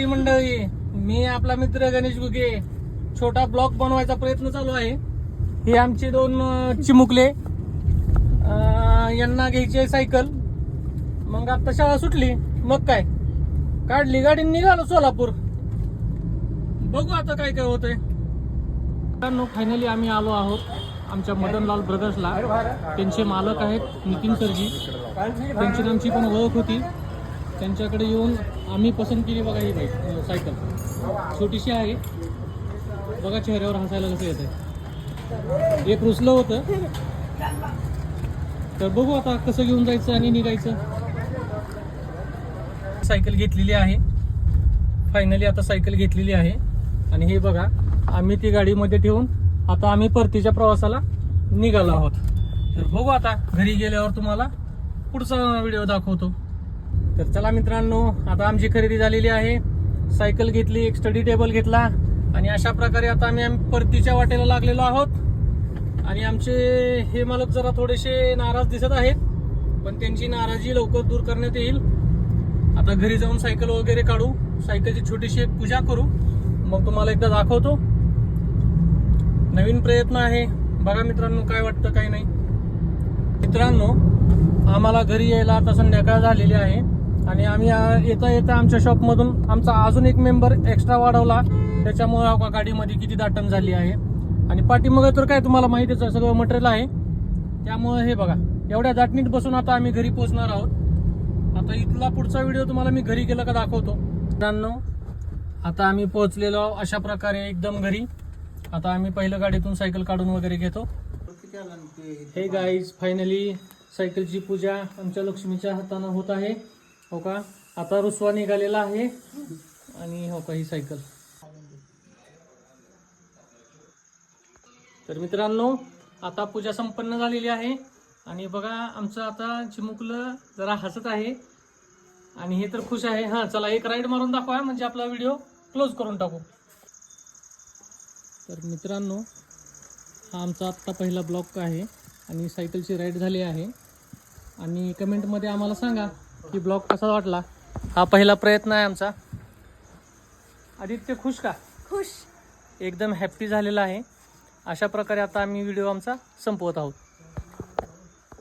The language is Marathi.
मंडळी, मी आपला मित्र गणेश गुगे छोटा ब्लॉग बनवायचा प्रयत्न चालू आहे. हे आमचे दोन चिमुकले, यांना घ्यायची आहे सायकल. मग आता शाळा सुटली, मग काय काढली गाडी, निघालो सोलापूर. बघू आता काय काय होतंय. फायनली आम्ही आलो आहोत आमच्या मदनलाल ब्रदर्सला. त्यांचे मालक आहेत नितीन सरजी. त्यांची आमची पण ओळख होती. त्यांच्याकडे येऊन आम्ही पसंत केली. बघा ही बाईक सायकल छोटीशी आहे. बघा चेहऱ्यावर हसायला कसं येतंय. एक रुसलं होतं, तर बघू आता कसं घेऊन जायचं आणि निघायचं. सायकल घेतलेली आहे फायनली. आता सायकल घेतलेली आहे आणि हे बघा आम्ही ती गाडीमध्ये ठेवून आता आम्ही परतीच्या प्रवासाला निघालो आहोत. तर बघू आता घरी गेल्यावर तुम्हाला पुढचा व्हिडिओ दाखवतो. तर चला मित्रांनो, आता आमची खरेदी झालेली आहे. सायकल घेतली, एक स्टडी टेबल घेतला आणि अशा प्रकारे आता आम्ही परतीच्या वाटेला लागलेलो आहोत. आणि आमचे हे मालक जरा थोडेसे नाराज दिसत आहेत, पण त्यांची नाराजी लवकर दूर करण्यात येईल. आता घरी जाऊन सायकल वगैरे काढू, सायकलची छोटीशी एक पूजा करू, मग तुम्हाला एकदा दाखवतो. नवीन प्रयत्न आहे, बघा मित्रांनो काय वाटतं काय नाही. मित्रांनो, आम्हाला घरी यायला आता संध्याकाळ झालेली आहे आणि आम्ही येता येता आमच्या शॉपमधून आमचा अजून एक मेंबर एक्स्ट्रा वाढवला. त्याच्यामुळे गाडीमध्ये किती दाटण झाली आहे. आणि पाठीमागे तर काय तुम्हाला माहितीच आहे, सगळं मटेरियल आहे. त्यामुळे हे बघा एवढ्या दाटणीत बसून आता आम्ही घरी पोहोचणार आहोत. आता इथला पुढचा व्हिडिओ तुम्हाला मी घरी गेला का दाखवतो. मित्रांनो, आता आम्ही पोहोचलेलो अशा प्रकारे एकदम घरी. आता आम्ही पहिलं गाडीतून सायकल काढून वगैरे घेतो. हे गाईज, फायनली सायकलची पूजा आमच्या लक्ष्मीच्या हातानं होत आहे. हो का, आता रुसवा निघालेला आहे. आणि हो का ही सायकल. तर मित्रांनो, आता पूजा संपन्न झालेली आहे आणि बघा आमचं आता चिमुकलं जरा हसत आहे आणि हे तर खुश आहे. हां, चला एक राईड मारून दाखवा म्हणजे आपला व्हिडिओ क्लोज करून टाकू. तर मित्रांनो, हा आमचा आत्ता पहिला ब्लॉग आहे आणि सायकलची राईड झाली आहे. आणि कमेंटमध्ये आम्हाला सांगा की ब्लॉग कसा वाटला. हा पहिला प्रयत्न आहे आमचा. आदित्य खुश का? खुश, एकदम हॅप्पी झालेला आहे. अशा प्रकारे आता आम्ही व्हिडिओ आमचा संपवत आहोत.